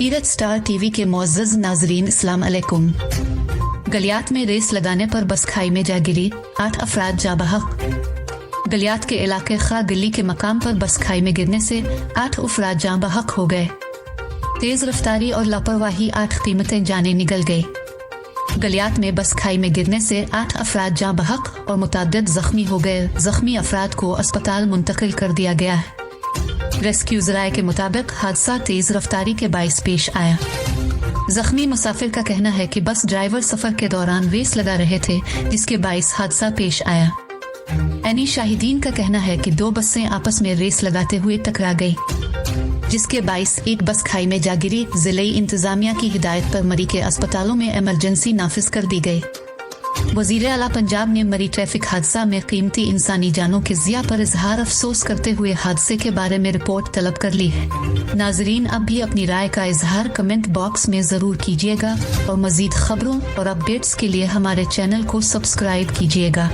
सीरत star TV के मुअज़्ज़ज़ नाज़रीन, अस्सलाम अलैकुम। गलियात में रेस लगाने पर बस खाई में जा गिरी, 8 अफराद जाँ बहक। गलियात के इलाके खा दिल्ली के मकाम पर बस खाई में गिरने से 8 अफराद जाँ बहक हो गए। तेज रफ्तारी और लापरवाही 8 कीमतें जाने निकल गई। गलियात में बस खाई में गिरने से 8 अफराद जाँ बहक और मुतअद्दिद जख्मी हो गए। जख्मी अफराद को अस्पताल मुंतकिल कर दिया गया है। रेस्क्यू ज़राए के मुताबिक हादसा तेज रफ्तारी के बाइस पेश आया। जख्मी मुसाफिर का कहना है कि बस ड्राइवर सफर के दौरान रेस लगा रहे थे, जिसके बाइस हादसा पेश आया। एनी शाहिदीन का कहना है कि 2 बसें आपस में रेस लगाते हुए टकरा गई, जिसके बाइस एक बस खाई में जा गिरी। जिले इंतजामिया की हिदायत पर मरी के अस्पतालों में इमरजेंसी नाफिज कर दी गई। वज़ीर आला पंजाब ने मरी ट्रैफिक हादसा में कीमती इंसानी जानों के ज़िया पर इजहार अफसोस करते हुए हादसे के बारे में रिपोर्ट तलब कर ली है। नाजरीन, अब भी अपनी राय का इजहार कमेंट बॉक्स में ज़रूर कीजिएगा और मज़ीद खबरों और अपडेट्स के लिए हमारे चैनल को सब्सक्राइब कीजिएगा।